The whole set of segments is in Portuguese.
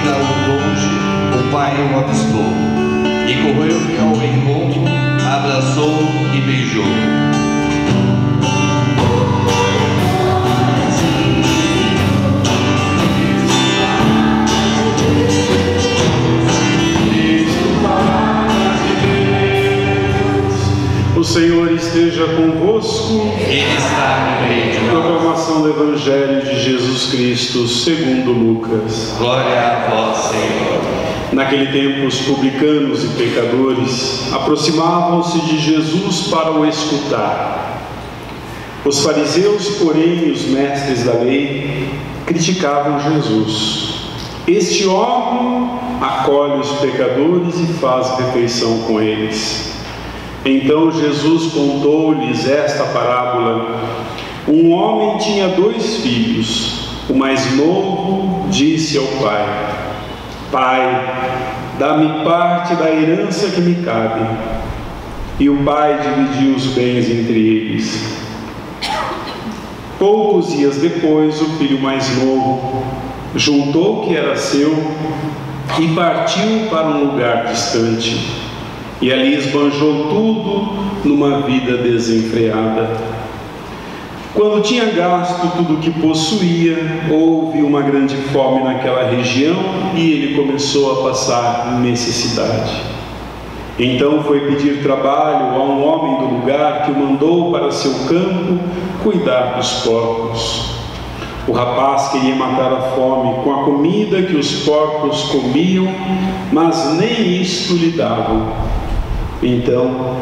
ainda longe, o pai o avistou, e correu-lhe ao encontro, abraçou e beijou. O Senhor esteja convosco. Ele está no meio de nós. Proclamação do Evangelho de Jesus Cristo segundo Lucas. Glória a vós, Senhor. Naquele tempo, os publicanos e pecadores aproximavam-se de Jesus para o escutar. Os fariseus, porém, e os mestres da lei criticavam Jesus. Este homem acolhe os pecadores e faz refeição com eles. Então Jesus contou-lhes esta parábola. Um homem tinha 2 filhos. O mais novo disse ao pai: Pai, dá-me parte da herança que me cabe. E o pai dividiu os bens entre eles. Poucos dias depois, o filho mais novo juntou o que era seu e partiu para um lugar distante. E ali esbanjou tudo numa vida desenfreada. Quando tinha gasto tudo o que possuía, houve uma grande fome naquela região e ele começou a passar necessidade. Então foi pedir trabalho a um homem do lugar que o mandou para seu campo cuidar dos porcos. O rapaz queria matar a fome com a comida que os porcos comiam, mas nem isto lhe davam. Então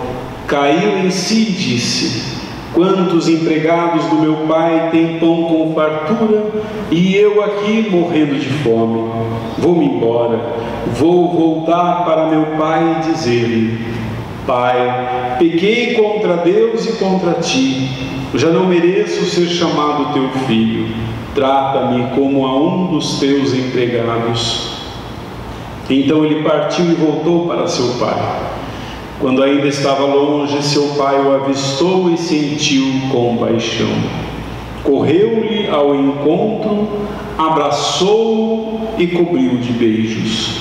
caiu em si e disse: Quantos empregados do meu pai têm pão com fartura e eu aqui morrendo de fome? Vou-me embora, vou voltar para meu pai e dizer-lhe: Pai, pequei contra Deus e contra ti, já não mereço ser chamado teu filho, trata-me como a um dos teus empregados. Então ele partiu e voltou para seu pai. Quando ainda estava longe, seu pai o avistou e sentiu compaixão. Correu-lhe ao encontro, abraçou-o e cobriu de beijos.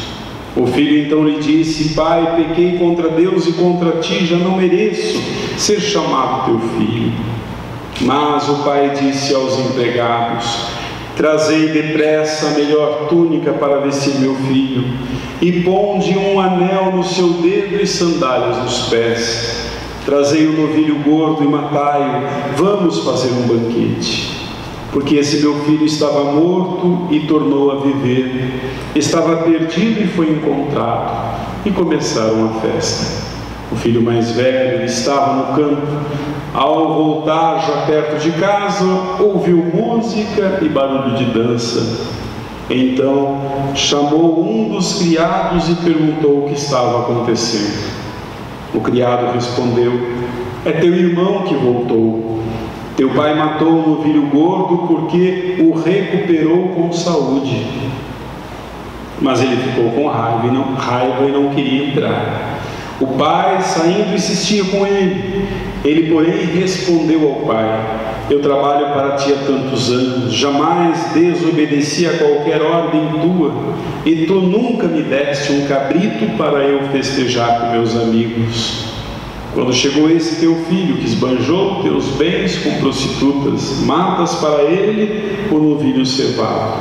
O filho então lhe disse: Pai, pequei contra Deus e contra ti, já não mereço ser chamado teu filho. Mas o pai disse aos empregados: Trazei depressa a melhor túnica para vestir meu filho, e ponde um anel no seu dedo e sandálias nos pés. Trazei o novilho gordo e matai-o, vamos fazer um banquete. Porque esse meu filho estava morto e tornou a viver, estava perdido e foi encontrado. E começaram a festa. O filho mais velho estava no campo. Ao voltar já perto de casa, ouviu música e barulho de dança. Então chamou um dos criados e perguntou o que estava acontecendo. O criado respondeu: É teu irmão que voltou. Teu pai matou o novilho gordo porque o recuperou com saúde. Mas ele ficou com raiva e não queria entrar. O pai, saindo, insistia com ele. Ele, porém, respondeu ao pai: Eu trabalho para ti há tantos anos, jamais desobedeci a qualquer ordem tua, e tu nunca me deste um cabrito para eu festejar com meus amigos. Quando chegou esse teu filho, que esbanjou teus bens com prostitutas, matas para ele o novilho cevado.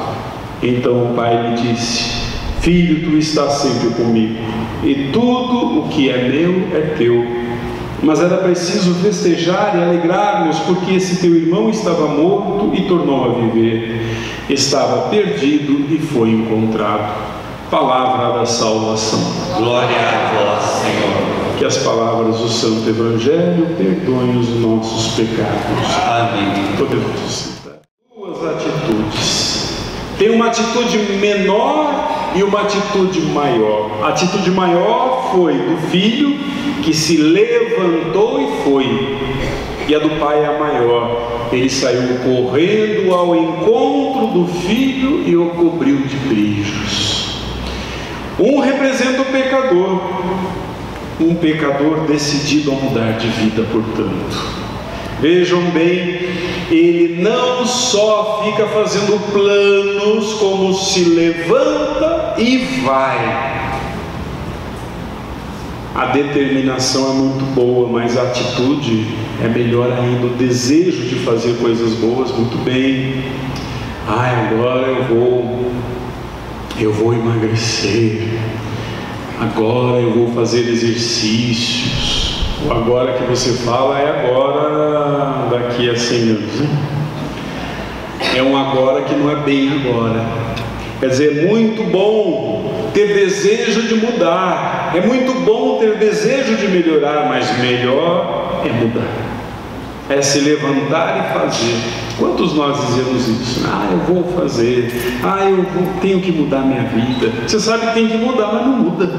Então o pai lhe disse: Filho, tu estás sempre comigo, e tudo o que é meu é teu. Mas era preciso festejar e alegrar-nos, porque esse teu irmão estava morto e tornou a viver, estava perdido e foi encontrado. Palavra da salvação. Glória a vós, Senhor. Que as palavras do Santo Evangelho perdoem os nossos pecados. Amém. Podemos citar 2 atitudes. Tem uma atitude menor e uma atitude maior. A atitude maior foi do filho, que se levantou e foi. E a do pai é a maior. Ele saiu correndo ao encontro do filho e o cobriu de beijos. Um representa o pecador, um pecador decidido a mudar de vida, portanto. Vejam bem, ele não só fica fazendo planos, como se levanta e vai. A determinação é muito boa, mas a atitude é melhor ainda. O desejo de fazer coisas boas, muito bem. Agora eu vou emagrecer. Agora eu vou fazer exercícios. O agora que você fala é agora daqui a 100 anos, né? É um agora que não é bem agora. Quer dizer, é muito bom ter desejo de mudar, é muito bom ter desejo de melhorar, mas melhor é mudar, é se levantar e fazer. Quantos nós dizemos isso? Eu vou fazer, tenho que mudar minha vida. Você sabe que tem que mudar, mas não muda.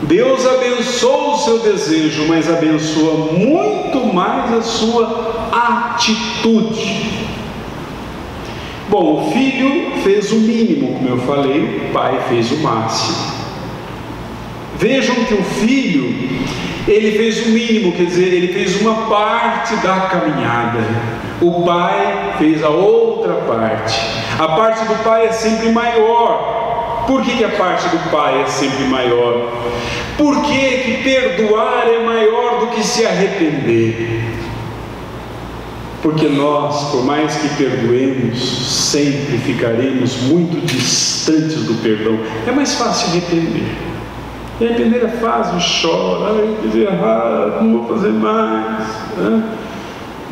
Deus abençoa o seu desejo, mas abençoa muito mais a sua atitude. Bom, o filho fez o mínimo, como eu falei, o pai fez o máximo. Vejam que o filho, ele fez o mínimo, quer dizer, ele fez uma parte da caminhada. O pai fez a outra parte. A parte do pai é sempre maior. Por que a parte do pai é sempre maior? Porque que perdoar é maior do que se arrepender. Porque nós, por mais que perdoemos, sempre ficaremos muito distantes do perdão. É mais fácil arrepender. Arrepender é fácil, chora, eu fiz errado, não vou fazer mais.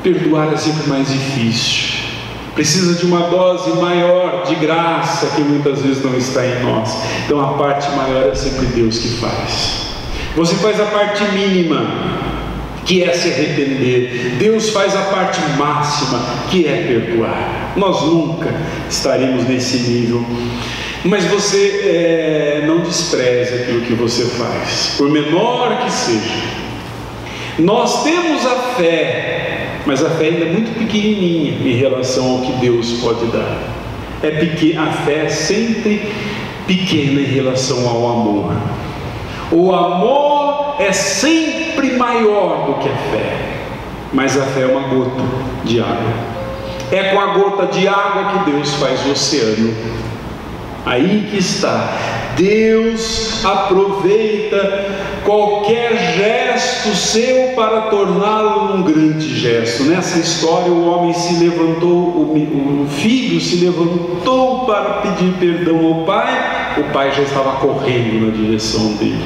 Perdoar é sempre mais difícil. Precisa de uma dose maior de graça que muitas vezes não está em nós. Então a parte maior é sempre Deus que faz. Você faz a parte mínima, que é se arrepender. Deus faz a parte máxima, que é perdoar. Nós nunca estaremos nesse nível. Mas você não despreze aquilo que você faz, por menor que seja. Nós temos a fé, mas a fé ainda é muito pequenininha em relação ao que Deus pode dar. A fé é sempre pequena em relação ao amor. O amor é sempre maior do que a fé, mas a fé é uma gota de água. É com a gota de água que Deus faz o oceano. Aí que está. Deus aproveita qualquer gesto seu para torná-lo um grande gesto. Nessa história, o homem se levantou, o filho se levantou para pedir perdão ao pai. O pai já estava correndo na direção dele.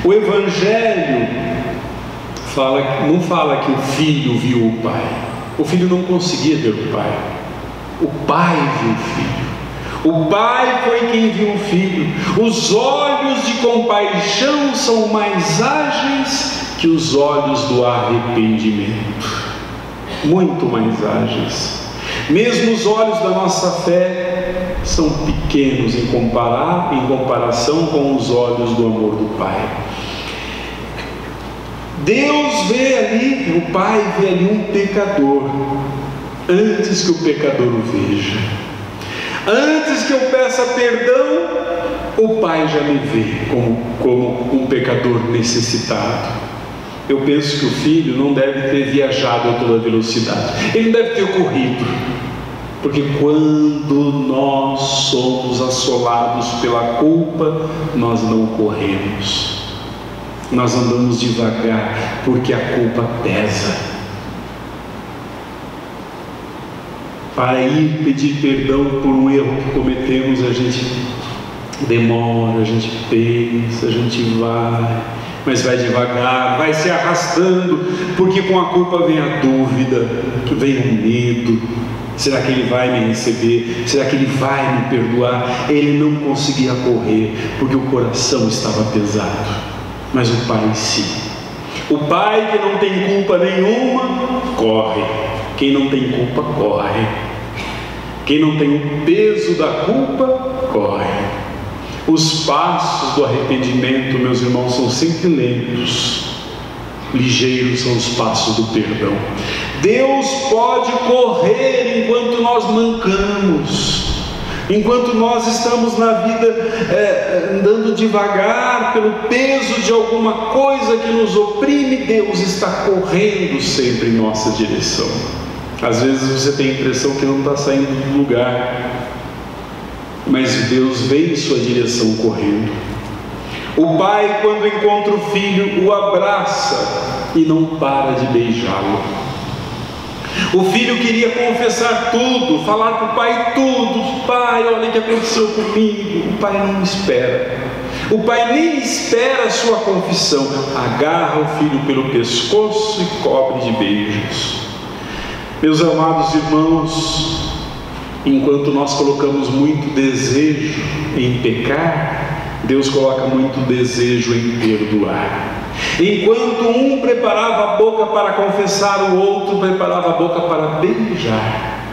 O Evangelho não fala que o filho viu o pai. O filho não conseguia ver o pai. O pai viu o filho. O pai foi quem viu o filho. Os olhos de compaixão são mais ágeis que os olhos do arrependimento. Muito mais ágeis. Mesmo os olhos da nossa fé são pequenos em comparação com os olhos do amor do Pai. Deus vê ali, o Pai vê ali um pecador, antes que o pecador o veja. Antes que eu peça perdão, o Pai já me vê como um pecador necessitado. Eu penso que o filho não deve ter viajado a toda velocidade, ele deve ter corrido, porque quando nós somos assolados pela culpa, nós não corremos, nós andamos devagar, porque a culpa pesa. Para ir pedir perdão por um erro que cometemos, a gente demora, a gente pensa, a gente vai, mas vai devagar, vai se arrastando, porque com a culpa vem a dúvida, vem o medo. Será que ele vai me receber? Será que ele vai me perdoar? Ele não conseguia correr, porque o coração estava pesado, mas o Pai sim. O Pai que não tem culpa nenhuma, corre. Quem não tem culpa, corre. Quem não tem o peso da culpa, corre. Os passos do arrependimento, meus irmãos, são sempre lentos. Ligeiros são os passos do perdão. Deus pode correr enquanto nós mancamos, enquanto nós estamos na vida andando devagar pelo peso de alguma coisa que nos oprime. Deus está correndo sempre em nossa direção. Às vezes você tem a impressão que não está saindo do lugar. mas Deus vem em sua direção correndo. O pai, quando encontra o filho, o abraça e não para de beijá-lo. O filho queria confessar tudo, falar para o pai tudo. Pai, olha o que aconteceu comigo. O pai não espera. O pai nem espera a sua confissão. Agarra o filho pelo pescoço e cobre de beijos. Meus amados irmãos, enquanto nós colocamos muito desejo em pecar, Deus coloca muito desejo em perdoar. Enquanto um preparava a boca para confessar, o outro preparava a boca para beijar.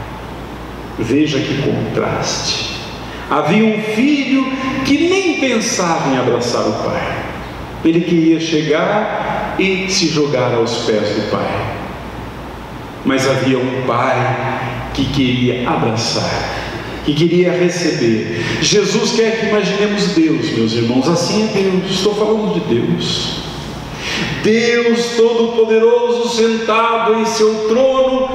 Veja que contraste. Havia um filho que nem pensava em abraçar o pai. Ele queria chegar e se jogar aos pés do pai. Mas havia um pai que queria abraçar, que queria receber. Jesus quer que imaginemos Deus, meus irmãos. Assim é Deus. Estou falando de Deus. Deus Todo-Poderoso sentado em seu trono.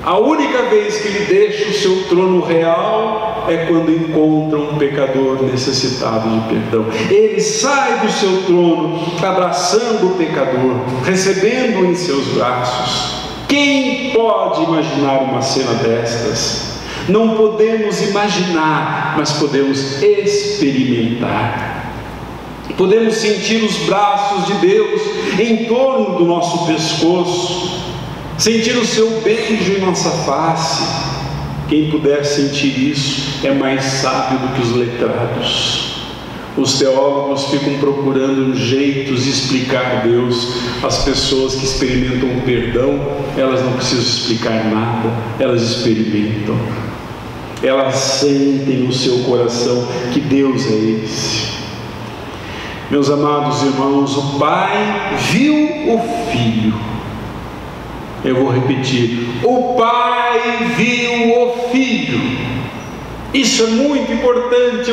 A única vez que Ele deixa o seu trono real é quando encontra um pecador necessitado de perdão. Ele sai do seu trono abraçando o pecador, recebendo-o em seus braços. Quem pode imaginar uma cena destas? Não podemos imaginar, mas podemos experimentar. Podemos sentir os braços de Deus em torno do nosso pescoço, sentir o seu beijo em nossa face. Quem puder sentir isso é mais sábio do que os letrados. Os teólogos ficam procurando jeitos de explicar Deus. As pessoas que experimentam o perdão, elas não precisam explicar nada, elas experimentam. Elas sentem no seu coração que Deus é esse. Meus amados irmãos, o pai viu o filho. Eu vou repetir: o pai viu o filho. Isso é muito importante.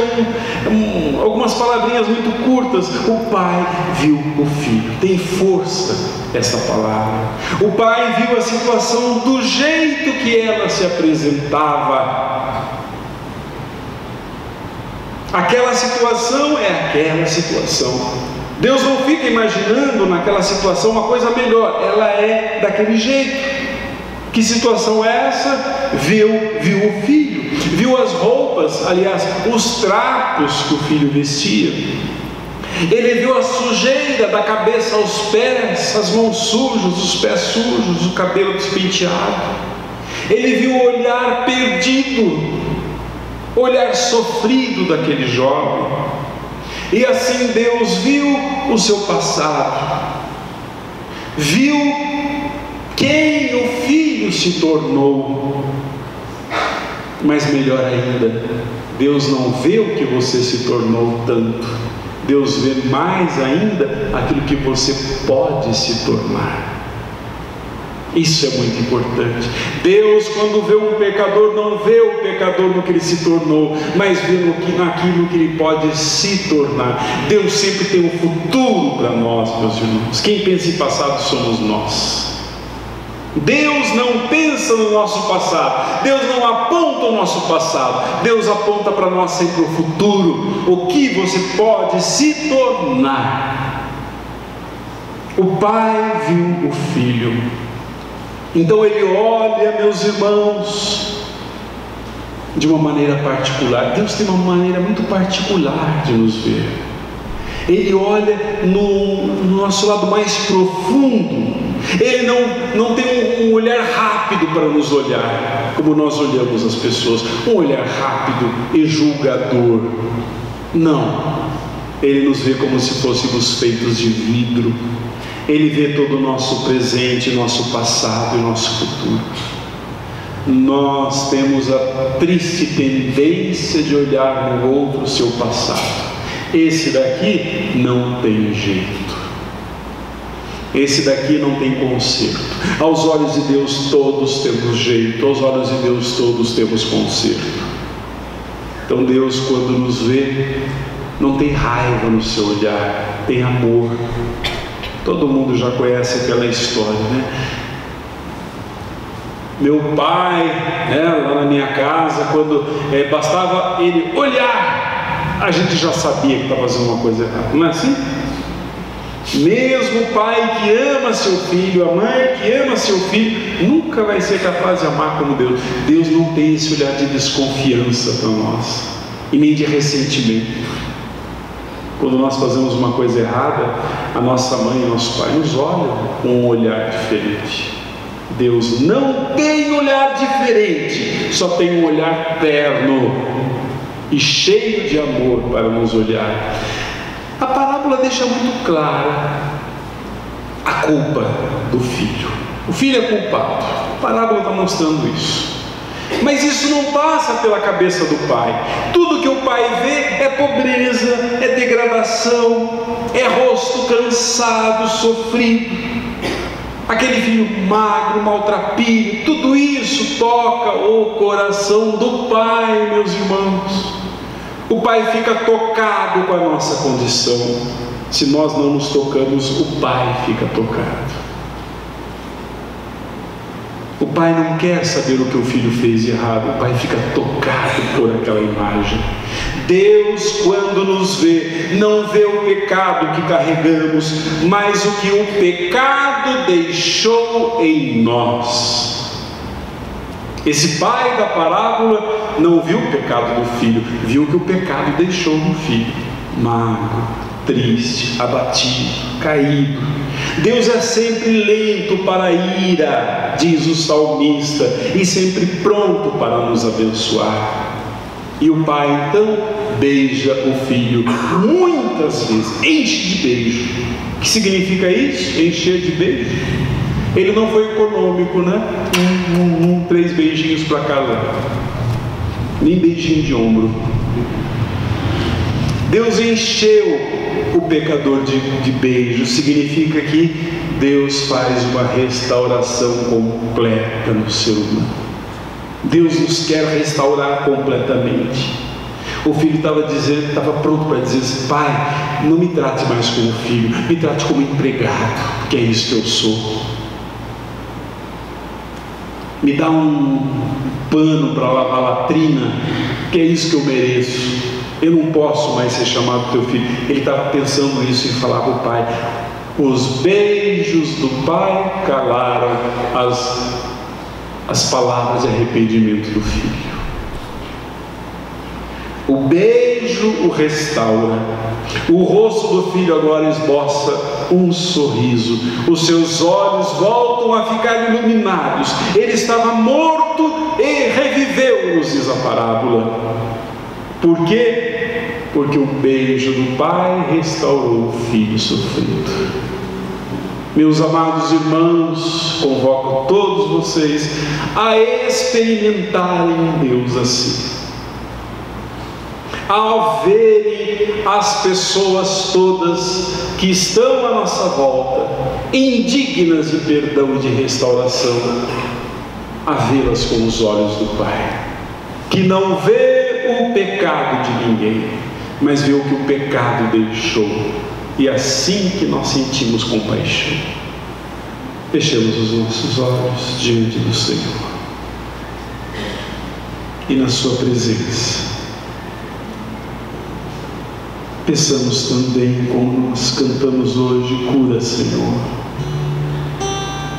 Algumas palavrinhas muito curtas. O pai viu o filho. Tem força essa palavra. O pai viu a situação do jeito que ela se apresentava. Aquela situação é aquela situação. Deus não fica imaginando naquela situação uma coisa melhor. Ela é daquele jeito. Que situação é essa? Viu o filho. Viu as roupas, aliás, os trapos que o filho vestia. Ele viu a sujeira da cabeça aos pés, as mãos sujas, os pés sujos, o cabelo despenteado. Ele viu o olhar perdido, o olhar sofrido daquele jovem. E assim Deus viu o seu passado, viu quem o filho se tornou. Mas melhor ainda, Deus não vê o que você se tornou tanto. Deus vê mais ainda aquilo que você pode se tornar. Isso é muito importante. Deus, quando vê um pecador, não vê o pecador no que ele se tornou, mas vê naquilo que ele pode se tornar. Deus sempre tem um futuro para nós, meus irmãos. Quem pensa em passado somos nós. Deus não pensa no nosso passado, Deus não aponta o nosso passado, Deus aponta para nós sempre o futuro, o que você pode se tornar. O pai viu o filho, então ele olha, meus irmãos, de uma maneira particular. Deus tem uma maneira muito particular de nos ver. Ele olha no nosso lado mais profundo. Ele não tem um olhar rápido para nos olhar, como nós olhamos as pessoas, um olhar rápido e julgador. Não, Ele nos vê como se fôssemos feitos de vidro. Ele vê todo o nosso presente, nosso passado e nosso futuro. Nós temos a triste tendência de olhar no outro o seu passado. Esse daqui não tem jeito. Esse daqui não tem conserto. Aos olhos de Deus todos temos jeito, aos olhos de Deus todos temos conserto. Então Deus, quando nos vê, não tem raiva no seu olhar, tem amor. Todo mundo já conhece aquela história, né? Meu pai, lá na minha casa, quando bastava ele olhar, a gente já sabia que estava fazendo uma coisa errada. Não é assim? Mesmo o pai que ama seu filho, a mãe que ama seu filho, nunca vai ser capaz de amar como Deus. Deus não tem esse olhar de desconfiança para nós, e nem de ressentimento. Quando nós fazemos uma coisa errada, a nossa mãe e nosso pai nos olham com um olhar diferente. Deus não tem olhar diferente, só tem um olhar terno e cheio de amor para nos olhar. A parábola deixa muito clara a culpa do filho. O filho é culpado. A parábola está mostrando isso. Mas isso não passa pela cabeça do pai. Tudo que o pai vê é pobreza, é degradação, é rosto cansado, sofrido, aquele filho magro, maltrapilho. Tudo isso toca o coração do pai, meus irmãos. O pai fica tocado com a nossa condição. Se nós não nos tocamos, o pai fica tocado. O pai não quer saber o que o filho fez de errado. O pai fica tocado por aquela imagem. Deus, quando nos vê, não vê o pecado que carregamos, mas o que o pecado deixou em nós. Esse pai da parábola não viu o pecado do filho, viu que o pecado deixou no filho, magro, triste, abatido, caído. Deus é sempre lento para a ira, diz o salmista, e sempre pronto para nos abençoar. E o pai então beija o filho muitas vezes, enche de beijo. O que significa isso? Encher de beijo? Ele não foi econômico, né? 3 beijinhos para cada, nem beijinho de ombro. Deus encheu o pecador de beijo. Significa que Deus faz uma restauração completa no ser humano. Deus nos quer restaurar completamente. O filho estava pronto para dizer assim: pai, não me trate mais como filho, me trate como empregado, porque é isso que eu sou. Me dá um pano para lavar a latrina, que é isso que eu mereço. Eu não posso mais ser chamado teu filho. Ele estava pensando isso e falava para o pai. Os beijos do pai calaram as palavras de arrependimento do filho. O beijo o restaura. O rosto do filho agora esboça um sorriso. Os seus olhos voltam a ficar iluminados. Ele estava morto e reviveu, nos diz a parábola. Por quê? Porque o beijo do pai restaurou o filho sofrido. Meus amados irmãos, convoco todos vocês a experimentarem Deus assim. Ao verem as pessoas todas que estão à nossa volta, indignas de perdão e de restauração, a vê-las com os olhos do Pai, que não vê o pecado de ninguém, mas vê o que o pecado deixou, e é assim que nós sentimos compaixão. Fechemos os nossos olhos diante do Senhor, e na sua presença peçamos também, como nós cantamos hoje: cura, Senhor,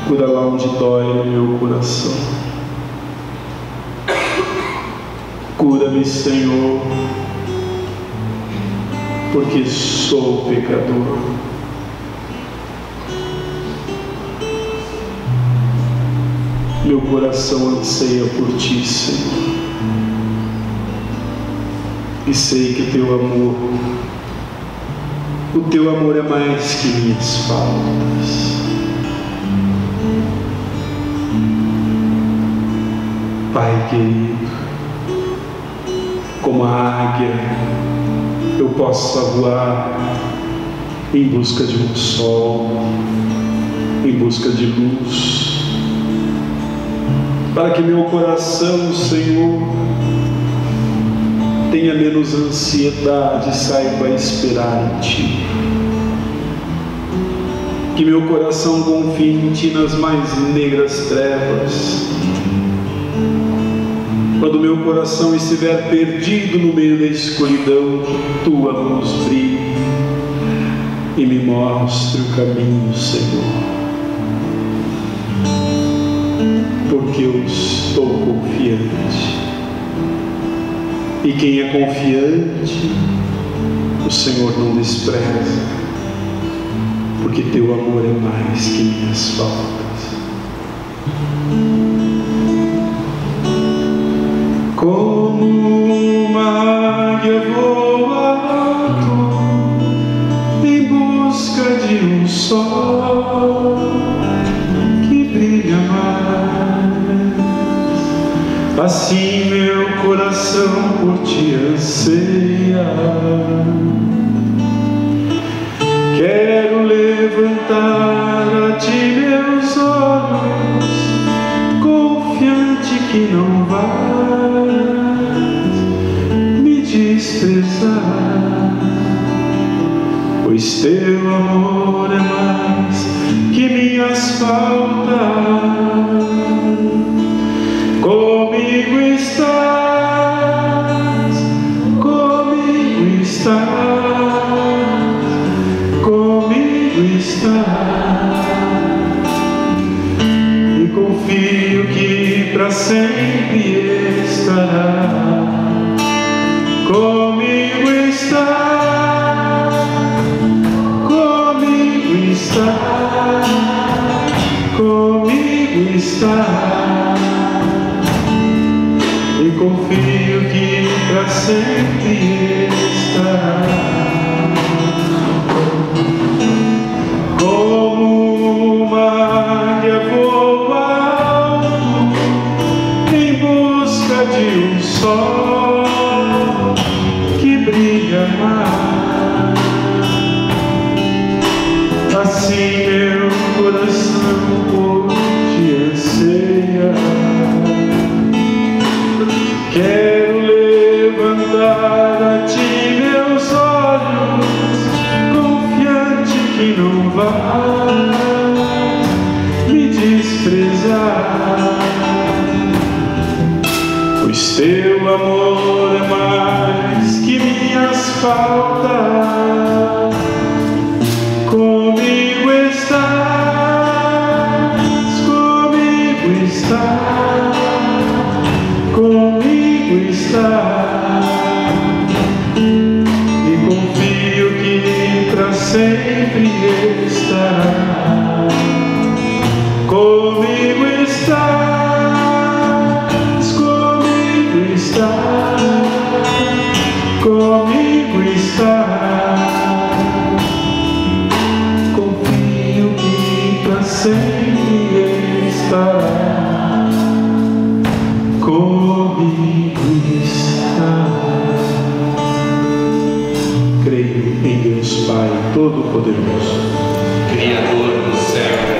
cura lá onde dói no meu coração. Cura-me, Senhor, porque sou pecador. Meu coração anseia por Ti, Senhor, e sei que o Teu amor é mais que minhas faltas. Pai querido, como a águia, eu possa voar em busca de um sol, em busca de luz, para que meu coração, Senhor, tenha menos ansiedade e saiba esperar em Ti. Que meu coração confie em Ti nas mais negras trevas, Quando meu coração estiver perdido no meio da escuridão, que tua luz brilhe e me mostre o caminho, Senhor. Porque eu estou confiante. E quem é confiante, o Senhor não despreza, porque teu amor é mais que minhas faltas. Como uma águia voa alto em busca de um sol que brilha mais, assim meu coração por ti anseia. Quero levantar a ti meus olhos, confiante que não vais me desprezar, pois teu amor é mais que minhas faltas. Comigo estás, comigo estás, comigo estás, e confio que para sempre estará. Comigo estás, comigo estás, comigo estás, e confio que para sempre estará. Como uma águia voa alto em busca de um sol que brilha mais, assim meu coração por ti anseia. Quero levantar a ti meus olhos, confiante que não vais me desprezar, pois teu amor é mais que minhas faltas. Comigo estás, comigo estás, comigo estás, e confio que para sempre estará. Comigo estás, comigo estás, comigo estás, confio que para sempre estará. Comigo está. Creio em Deus Pai Todo-Poderoso, Criador do céu